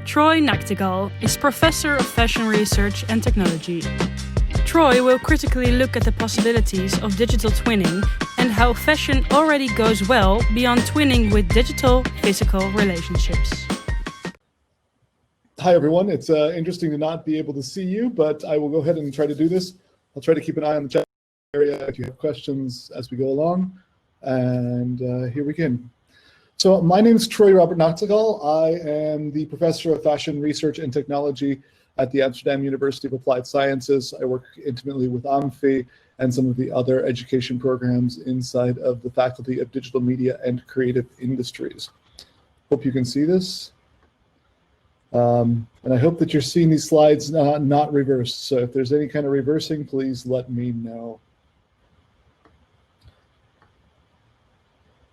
Troy Nachtigall is Professor of Fashion Research and Technology. Troy will critically look at the possibilities of digital twinning and how fashion already goes well beyond twinning with digital physical relationships. Hi everyone, it's interesting to not be able to see you, but I will go ahead and try to do this. I'll try to keep an eye on the chat area if you have questions as we go along. And here we begin. So my name is Troy Robert Nachtigall. I am the Professor of Fashion Research and Technology at the Amsterdam University of Applied Sciences. I work intimately with AMFI and some of the other education programs inside of the Faculty of Digital Media and Creative Industries. Hope you can see this. And I hope that you're seeing these slides not reversed. So if there's any kind of reversing, please let me know.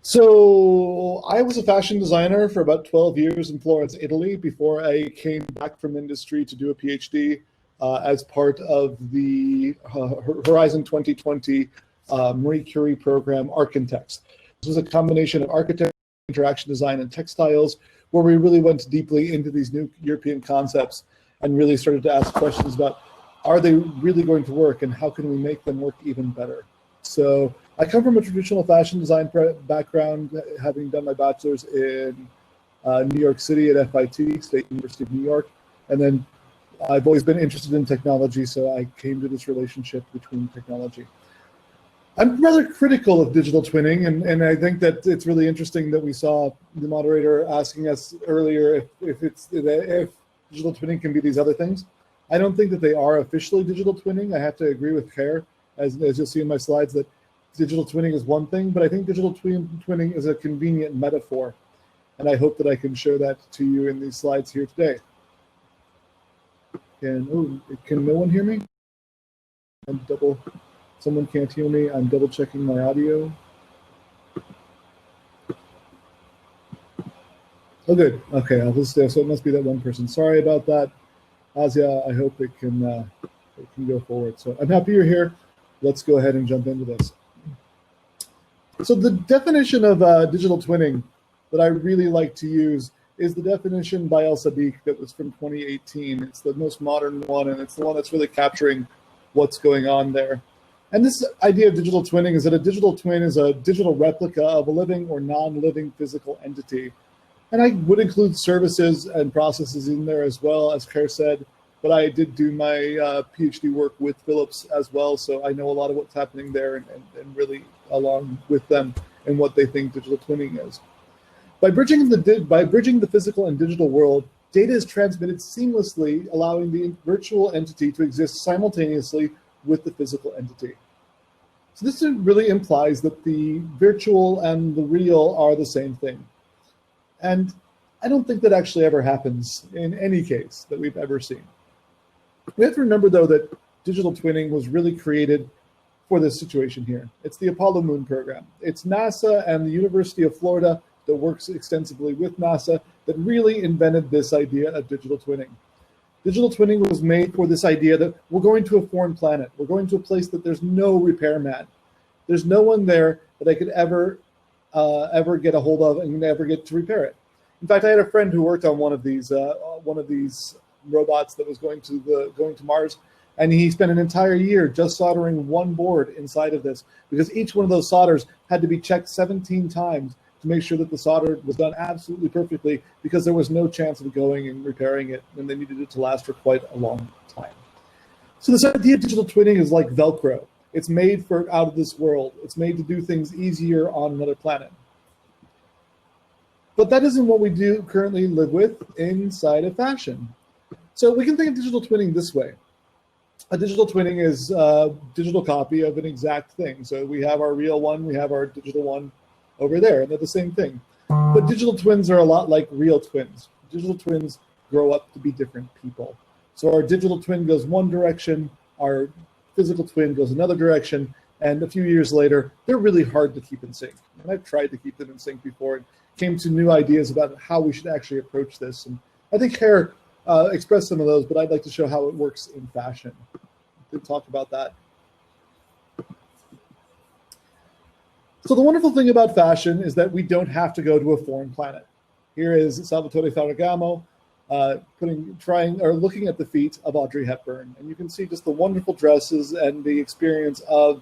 So I was a fashion designer for about 12 years in Florence, Italy, before I came back from industry to do a PhD as part of the Horizon 2020 Marie Curie program, Architects. This was a combination of architecture, interaction design, and textiles, where we really went deeply into these new European concepts and really started to ask questions about, are they really going to work and how can we make them work even better? So I come from a traditional fashion design background, having done my bachelor's in New York City at FIT, State University of New York. And then I've always been interested in technology, so I came to this relationship between technology. I'm rather critical of digital twinning, and I think that it's really interesting that we saw the moderator asking us earlier if digital twinning can be these other things. I don't think that they are officially digital twinning. I have to agree with Claire, as you'll see in my slides, that digital twinning is one thing, but I think digital twinning is a convenient metaphor. And I hope that I can share that to you in these slides here today. Can no one hear me? Someone can't hear me. I'm double checking my audio. Oh, good. Okay, I'll just, so it must be that one person. Sorry about that, Asia. I hope it can go forward. So I'm happy you're here. Let's go ahead and jump into this. So the definition of digital twinning that I really like to use is the definition by El Sadiq that was from 2018. It's the most modern one, and it's the one that's really capturing what's going on there. And this idea of digital twinning is that a digital twin is a digital replica of a living or non-living physical entity. And I would include services and processes in there as well, as Claire said, but I did do my PhD work with Philips as well, so I know a lot of what's happening there and really along with them and what they think digital twinning is. By bridging the physical and digital world, data is transmitted seamlessly, allowing the virtual entity to exist simultaneously with the physical entity. So this really implies that the virtual and the real are the same thing. And I don't think that actually ever happens in any case that we've ever seen. We have to remember, though, that digital twinning was really created for this situation here. It's the Apollo Moon program. It's NASA and the University of Florida that works extensively with NASA that really invented this idea of digital twinning. Digital twinning was made for this idea that we're going to a foreign planet. We're going to a place that there's no repairman. There's no one there that I could ever get a hold of and never get to repair it. In fact, I had a friend who worked on one of these robots that was going to Mars, and he spent an entire year just soldering one board inside of this, because each one of those solders had to be checked 17 times to make sure that the solder was done absolutely perfectly, because there was no chance of going and repairing it, and they needed it to last for quite a long time. So this idea of digital twinning is like Velcro. It's made for out of this world. It's made to do things easier on another planet. But that isn't what we do currently live with inside of fashion. So we can think of digital twinning this way. A digital twinning is a digital copy of an exact thing. So we have our real one, we have our digital one over there, and they're the same thing. But digital twins are a lot like real twins. Digital twins grow up to be different people. So our digital twin goes one direction, our physical twin goes another direction, and a few years later, they're really hard to keep in sync. And I've tried to keep them in sync before and came to new ideas about how we should actually approach this. And I think Claire expressed some of those, but I'd like to show how it works in fashion. We'll talk about that. So the wonderful thing about fashion is that we don't have to go to a foreign planet. Here is Salvatore Ferragamo looking at the feet of Audrey Hepburn, and you can see just the wonderful dresses and the experience of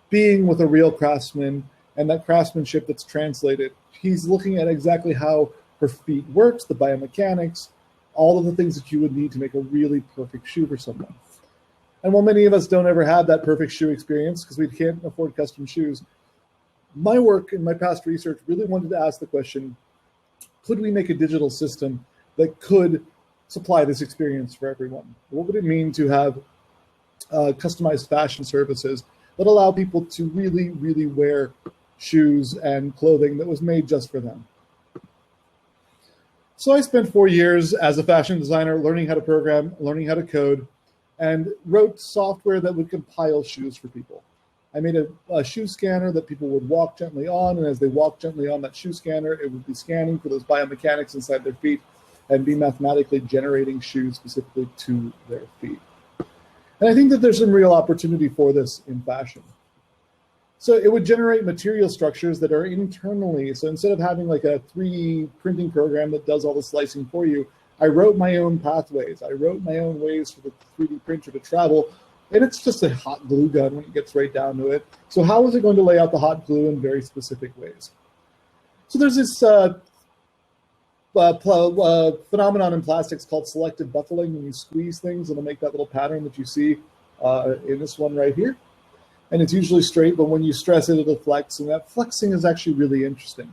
being with a real craftsman and that craftsmanship that's translated. He's looking at exactly how her feet works, the biomechanics, all of the things that you would need to make a really perfect shoe for someone. And while many of us don't ever have that perfect shoe experience because we can't afford custom shoes, my work and my past research really wanted to ask the question, could we make a digital system that could supply this experience for everyone? What would it mean to have customized fashion services that allow people to really, really wear shoes and clothing that was made just for them? So I spent 4 years as a fashion designer learning how to program, learning how to code, and wrote software that would compile shoes for people. I made a shoe scanner that people would walk gently on, and as they walk gently on that shoe scanner, it would be scanning for those biomechanics inside their feet and be mathematically generating shoes specifically to their feet. And I think that there's some real opportunity for this in fashion. So it would generate material structures that are internally, so instead of having like a 3D printing program that does all the slicing for you, I wrote my own pathways. I wrote my own ways for the 3D printer to travel, and it's just a hot glue gun when it gets right down to it. So how is it going to lay out the hot glue in very specific ways? So there's this phenomenon in plastics called selective buffling. When you squeeze things, it'll make that little pattern that you see in this one right here. And it's usually straight, but when you stress it, it'll flex. And that flexing is actually really interesting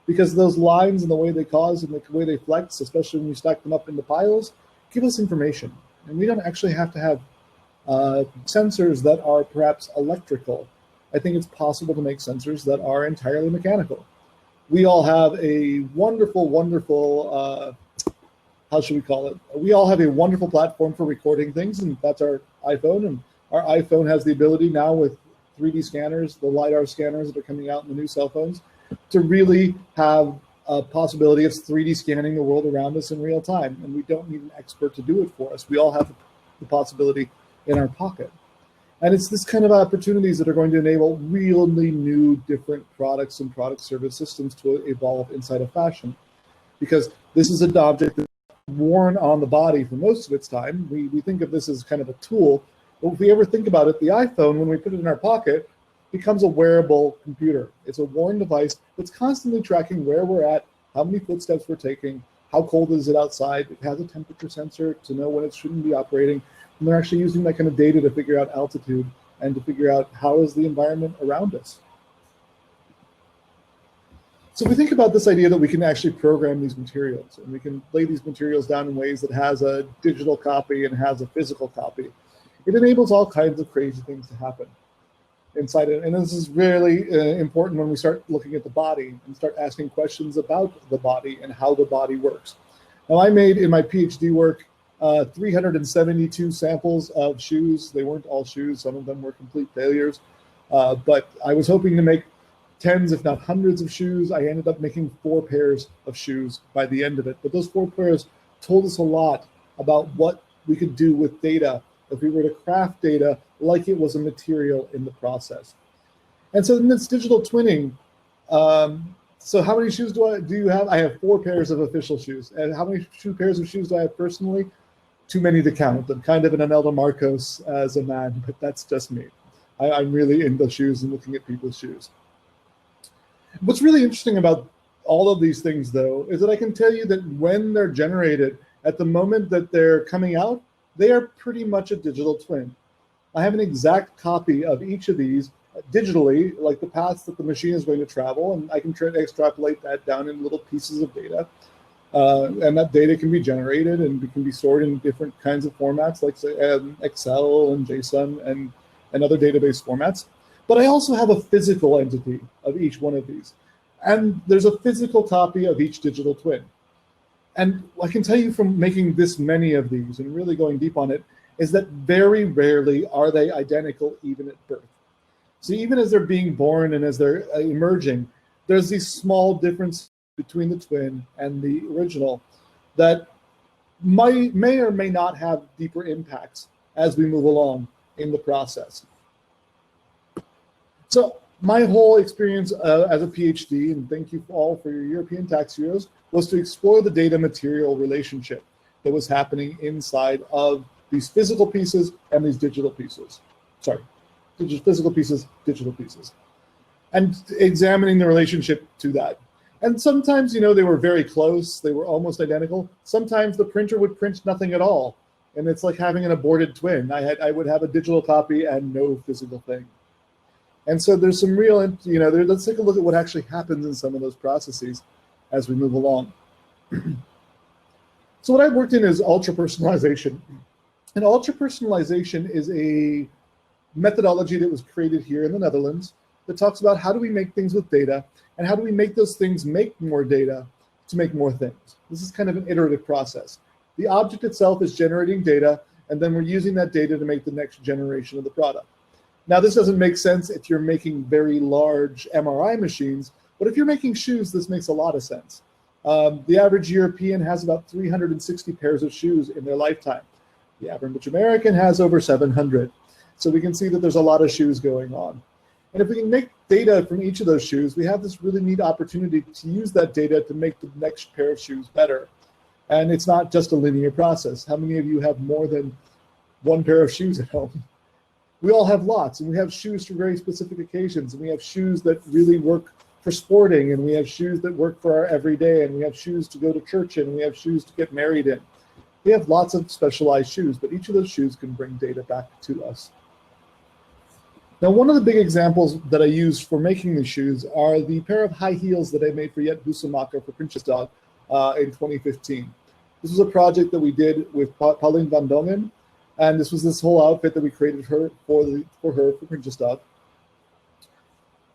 because those lines and the way they cause and the way they flex, especially when you stack them up into piles, give us information. And we don't actually have to have sensors that are perhaps electrical. I think it's possible to make sensors that are entirely mechanical. We all have a wonderful, wonderful, how should we call it? We all have a wonderful platform for recording things, and that's our iPhone. And our iPhone has the ability now with 3D scanners, the LiDAR scanners that are coming out in the new cell phones, to really have a possibility of 3D scanning the world around us in real time. And we don't need an expert to do it for us. We all have the possibility in our pocket. And it's this kind of opportunities that are going to enable really new, different products and product service systems to evolve inside of fashion. Because this is an object that's worn on the body for most of its time. We think of this as kind of a tool. But if we ever think about it, the iPhone, when we put it in our pocket, becomes a wearable computer. It's a worn device that's constantly tracking where we're at, how many footsteps we're taking, how cold is it outside. It has a temperature sensor to know when it shouldn't be operating. And they're actually using that kind of data to figure out altitude and to figure out how is the environment around us. So if we think about this idea that we can actually program these materials and we can lay these materials down in ways that has a digital copy and has a physical copy, it enables all kinds of crazy things to happen inside it. And this is really important when we start looking at the body and start asking questions about the body and how the body works. Now, I made in my PhD work 372 samples of shoes. They weren't all shoes. Some of them were complete failures. But I was hoping to make tens, if not hundreds of shoes. I ended up making 4 pairs of shoes by the end of it. But those 4 pairs told us a lot about what we could do with data if we were to craft data like it was a material in the process. And so in this digital twinning, so how many shoes do you have? I have 4 pairs of official shoes. And how many pairs of shoes do I have personally? Too many to count. I'm kind of an Anelda Marcos as a man, but that's just me. I'm really into shoes and looking at people's shoes. What's really interesting about all of these things, though, is that I can tell you that when they're generated, at the moment that they're coming out, they are pretty much a digital twin. I have an exact copy of each of these digitally, like the paths that the machine is going to travel, and I can try to extrapolate that down in little pieces of data. And that data can be generated and it can be stored in different kinds of formats, like say, Excel and JSON and other database formats. But I also have a physical entity of each one of these. And there's a physical copy of each digital twin. And I can tell you from making this many of these and really going deep on it, is that very rarely are they identical even at birth. So even as they're being born and as they're emerging, there's these small differences between the twin and the original that may or may not have deeper impacts as we move along in the process. So my whole experience as a PhD, and thank you all for your European tax euros, was to explore the data material relationship that was happening inside of these physical pieces and these digital pieces. Sorry, physical pieces, digital pieces. And examining the relationship to that. And sometimes, they were very close. They were almost identical. Sometimes the printer would print nothing at all. And it's like having an aborted twin. I would have a digital copy and no physical thing. And so there's some real, let's take a look at what actually happens in some of those processes as we move along. So what I've worked in is ultra-personalization. And ultra-personalization is a methodology that was created here in the Netherlands that talks about how do we make things with data and how do we make those things make more data to make more things. This is kind of an iterative process. The object itself is generating data, and then we're using that data to make the next generation of the product. Now, this doesn't make sense if you're making very large MRI machines, but if you're making shoes, this makes a lot of sense. The average European has about 360 pairs of shoes in their lifetime. The average American has over 700. So we can see that there's a lot of shoes going on. And if we can make data from each of those shoes, we have this really neat opportunity to use that data to make the next pair of shoes better. And it's not just a linear process. How many of you have more than one pair of shoes at home? We all have lots, and we have shoes for very specific occasions, and we have shoes that really work for sporting, and we have shoes that work for our everyday, and we have shoes to go to church in, and we have shoes to get married in. We have lots of specialized shoes, but each of those shoes can bring data back to us. Now, one of the big examples that I use for making these shoes are the pair of high heels that I made for Jet Bussemaker for Princessdag in 2015. This was a project that we did with Pauline van Dongen, and this was this whole outfit that we created for Princessdag.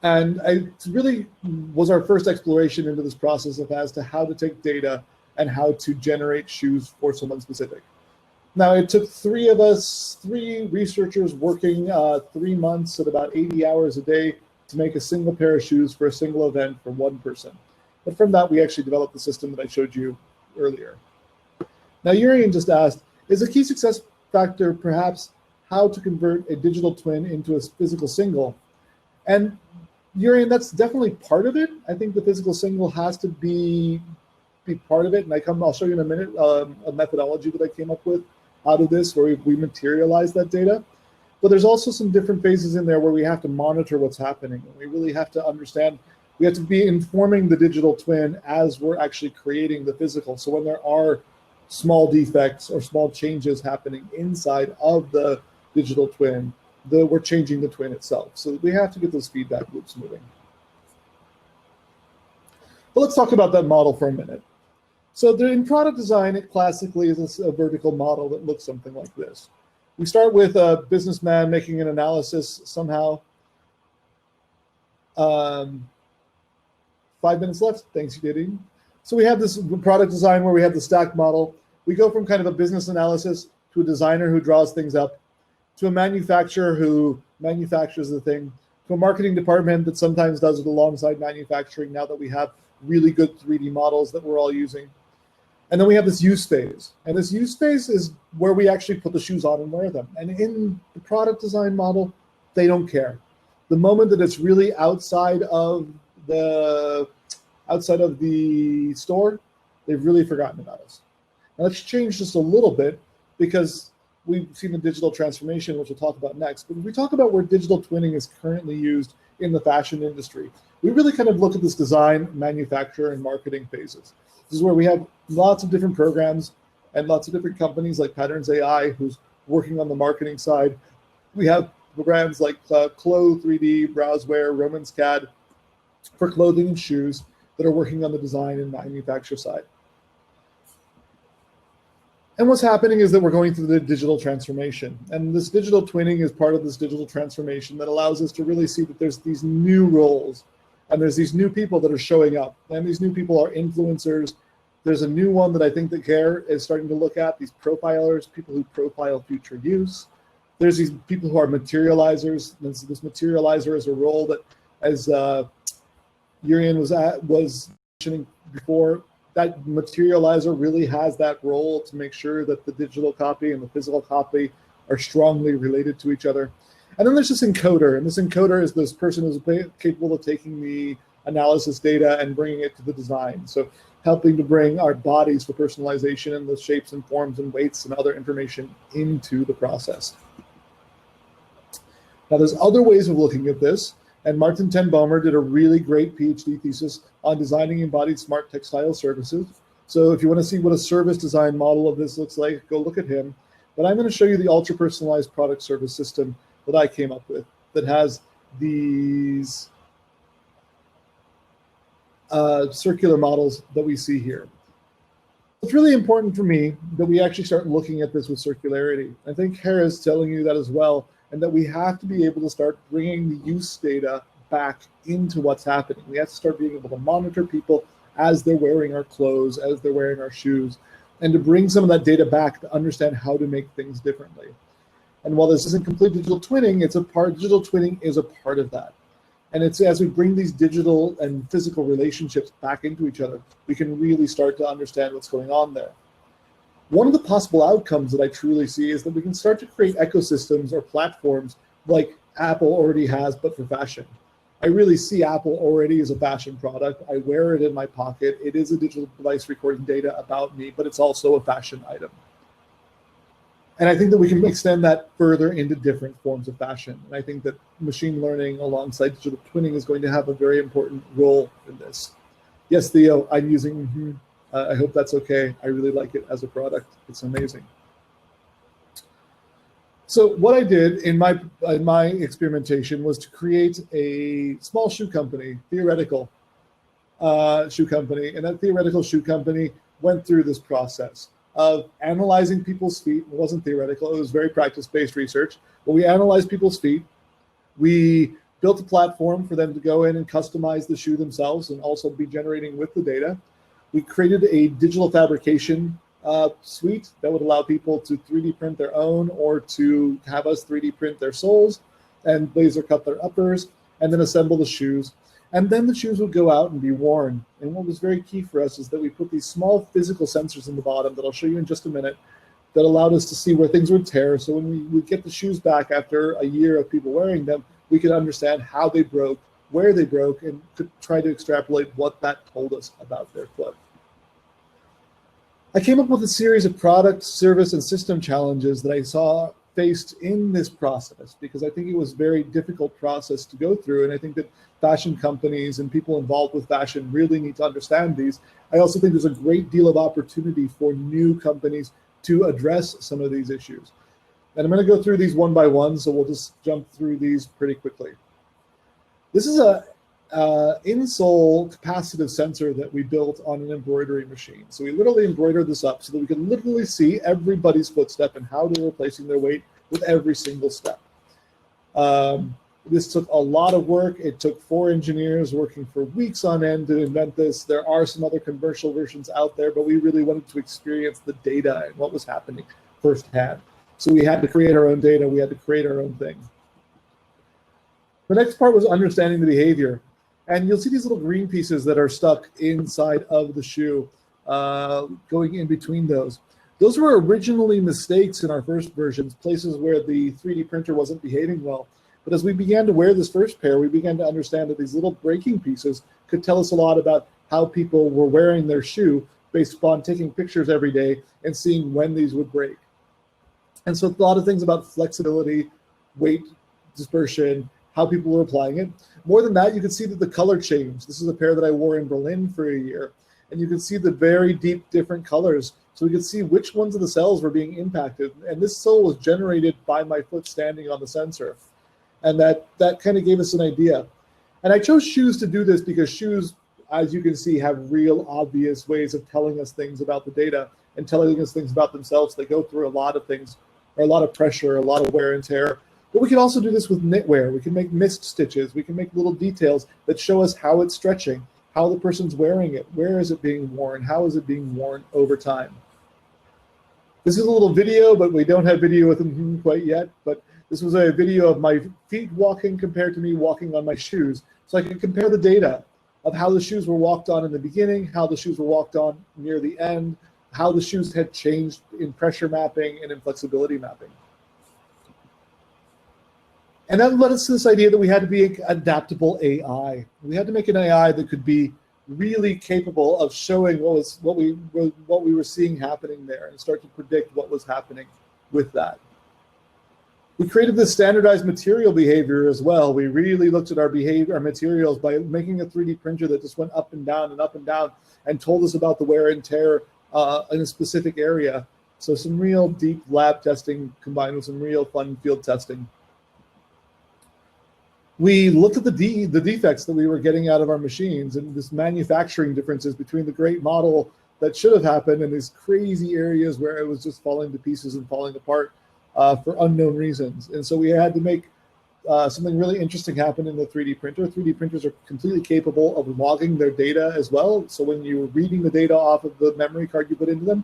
And it really was our first exploration into this process of as to how to take data and how to generate shoes for someone specific. Now, it took three researchers working 3 months at about 80 hours a day to make a single pair of shoes for a single event for one person. But from that, we actually developed the system that I showed you earlier. Now, Urian just asked, is a key success factor perhaps how to convert a digital twin into a physical single? And Urian, that's definitely part of it. I think the physical single has to be part of it. And I'll show you in a minute a methodology that I came up with out of this where we materialize that data. But there's also some different phases in there where we have to monitor what's happening. And we really have to understand, we have to be informing the digital twin as we're actually creating the physical. So when there are small defects or small changes happening inside of the digital twin, we're changing the twin itself. So we have to get those feedback loops moving. But let's talk about that model for a minute. So in product design, it classically is a vertical model that looks something like this. We start with a businessman making an analysis somehow. 5 minutes left. Thanks, Gideon. So we have this product design where we have the stack model. We go from kind of a business analysis to a designer who draws things up, to a manufacturer who manufactures the thing, to a marketing department that sometimes does it alongside manufacturing now that we have really good 3D models that we're all using. And then we have this use phase. And this use phase is where we actually put the shoes on and wear them. And in the product design model, they don't care. The moment that it's really outside of the store, they've really forgotten about us. Now let's change just a little bit because we've seen the digital transformation, which we'll talk about next. But when we talk about where digital twinning is currently used in the fashion industry, we really kind of look at this design, manufacture, and marketing phases. This is where we have lots of different programs and lots of different companies like Patterns AI, who's working on the marketing side. We have programs like Clo 3D, Browseware, Romans CAD for clothing and shoes that are working on the design and manufacture side. And what's happening is that we're going through the digital transformation. And this digital twinning is part of this digital transformation that allows us to really see that there's these new roles and there's these new people that are showing up. And these new people are influencers. There's a new one that I think that CARE is starting to look at, these profilers, people who profile future use. There's these people who are materializers. This materializer is a role that, as Urian was mentioning before, that materializer really has that role to make sure that the digital copy and the physical copy are strongly related to each other. And then there's this encoder, and this encoder is this person who's capable of taking the analysis data and bringing it to the design. So helping to bring our bodies for personalization and the shapes and forms and weights and other information into the process. Now, there's other ways of looking at this, and Martin ten Bomer did a really great PhD thesis on designing embodied smart textile services. So if you want to see what a service design model of this looks like, go look at him. But I'm going to show you the ultra-personalized product service system that I came up with that has these circular models that we see here. It's really important for me that we actually start looking at this with circularity. I think Hera is telling you that as well, and that we have to be able to start bringing the use data back into what's happening. We have to start being able to monitor people as they're wearing our clothes, as they're wearing our shoes, and to bring some of that data back to understand how to make things differently. And while this isn't complete digital twinning, digital twinning is a part of that. And it's as we bring these digital and physical relationships back into each other, we can really start to understand what's going on there. One of the possible outcomes that I truly see is that we can start to create ecosystems or platforms like Apple already has, but for fashion. I really see Apple already as a fashion product. I wear it in my pocket. It is a digital device recording data about me, but it's also a fashion item. And I think that we can extend that further into different forms of fashion. And I think that machine learning alongside digital twinning is going to have a very important role in this. Yes, Theo, I'm using, I hope that's okay. I really like it as a product. It's amazing. So what I did in my experimentation was to create a small shoe company, theoretical shoe company. And that theoretical shoe company went through this process of analyzing people's feet. It wasn't theoretical, it was very practice-based research. But we analyzed people's feet. We built a platform for them to go in and customize the shoe themselves and also be generating with the data. We created a digital fabrication suite that would allow people to 3D print their own or to have us 3D print their soles and laser cut their uppers and then assemble the shoes. And then the shoes would go out and be worn. And what was very key for us is that we put these small physical sensors in the bottom that I'll show you in just a minute that allowed us to see where things would tear. So when we would get the shoes back after a year of people wearing them, we could understand how they broke, where they broke, and could try to extrapolate what that told us about their foot. I came up with a series of product, service, and system challenges that I saw faced in this process because I think it was a very difficult process to go through. And I think that fashion companies and people involved with fashion really need to understand these. I also think there's a great deal of opportunity for new companies to address some of these issues. And I'm going to go through these one by one, so we'll just jump through these pretty quickly. This is a Insole capacitive sensor that we built on an embroidery machine. So we literally embroidered this up so that we could literally see everybody's footstep and how they were placing their weight with every single step. This took a lot of work. It took 4 engineers working for weeks on end to invent this. There are some other commercial versions out there, but we really wanted to experience the data and what was happening firsthand. So we had to create our own data. We had to create our own thing. The next part was understanding the behavior. And you'll see these little green pieces that are stuck inside of the shoe, going in between those. Those were originally mistakes in our first versions, places where the 3D printer wasn't behaving well. But as we began to wear this first pair, we began to understand that these little breaking pieces could tell us a lot about how people were wearing their shoe based upon taking pictures every day and seeing when these would break. And so a lot of things about flexibility, weight dispersion, how people were applying it. More than that, you can see that the color changed. This is a pair that I wore in Berlin for a year. And you can see the very deep different colors. So we could see which ones of the cells were being impacted. And this sole was generated by my foot standing on the sensor. And that kind of gave us an idea. And I chose shoes to do this because shoes, as you can see, have real obvious ways of telling us things about the data and telling us things about themselves. They go through a lot of things, or a lot of pressure, a lot of wear and tear. But we can also do this with knitwear. We can make mist stitches. We can make little details that show us how it's stretching, how the person's wearing it, where is it being worn, how is it being worn over time. This is a little video, but we don't have video with them quite yet. But this was a video of my feet walking compared to me walking on my shoes. So I could compare the data of how the shoes were walked on in the beginning, how the shoes were walked on near the end, how the shoes had changed in pressure mapping and in flexibility mapping. And that led us to this idea that we had to be adaptable AI. We had to make an AI that could be really capable of showing what we were seeing happening there and start to predict what was happening with that. We created this standardized material behavior as well. We really looked at our materials by making a 3D printer that just went up and down and told us about the wear and tear in a specific area. So some real deep lab testing combined with some real fun field testing. We looked at the defects that we were getting out of our machines and this manufacturing differences between the great model that should have happened and these crazy areas where it was just falling to pieces and falling apart for unknown reasons. And so we had to make something really interesting happen in the 3D printer. 3D printers are completely capable of logging their data as well. So when you're reading the data off of the memory card you put into them,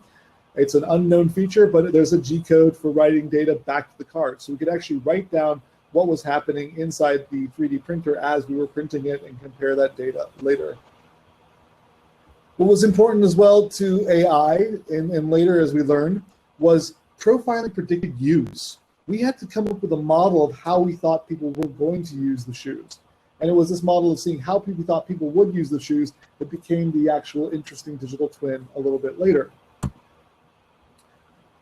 it's an unknown feature, but there's a G code for writing data back to the card. So we could actually write down what was happening inside the 3D printer as we were printing it and compare that data later. What was important as well to AI, and later as we learned, was profiling predicted use. We had to come up with a model of how we thought people were going to use the shoes. And it was this model of seeing how people thought people would use the shoes that became the actual interesting digital twin a little bit later.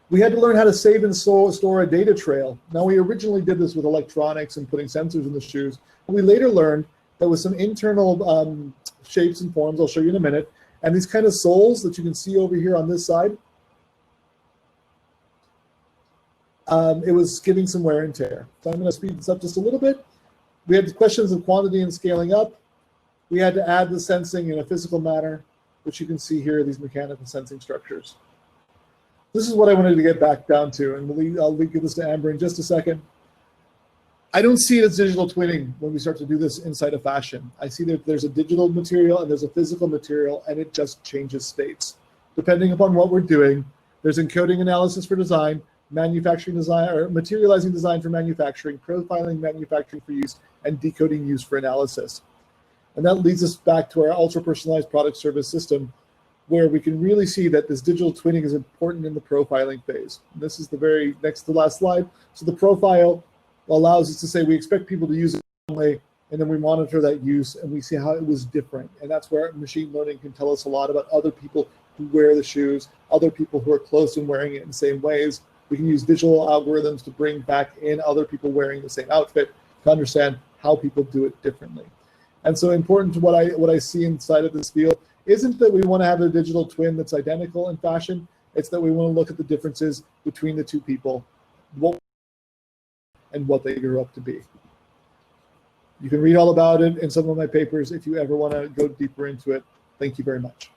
We had to learn how to save and store a data trail. Now, we originally did this with electronics and putting sensors in the shoes. We later learned that with some internal shapes and forms, I'll show you in a minute, and these kind of soles that you can see over here on this side, it was giving some wear and tear. So I'm going to speed this up just a little bit. We had the questions of quantity and scaling up. We had to add the sensing in a physical manner, which you can see here, these mechanical sensing structures. This is what I wanted to get back down to, and I'll give this to Amber in just a second. I don't see it as digital twinning when we start to do this inside of fashion. I see that there's a digital material and there's a physical material, and it just changes states. Depending upon what we're doing, there's encoding analysis for design, manufacturing design, or materializing design for manufacturing, profiling manufacturing for use, and decoding use for analysis. And that leads us back to our ultra-personalized product service system, where we can really see that this digital twinning is important in the profiling phase. And this is the very next to last slide. So the profile allows us to say we expect people to use it one way, and then we monitor that use and we see how it was different. And that's where machine learning can tell us a lot about other people who wear the shoes, other people who are close and wearing it in the same ways. We can use digital algorithms to bring back in other people wearing the same outfit to understand how people do it differently. And so important to what I see inside of this field isn't that we want to have a digital twin that's identical in fashion. It's that we want to look at the differences between the two people and what they grew up to be. You can read all about it in some of my papers if you ever want to go deeper into it. Thank you very much.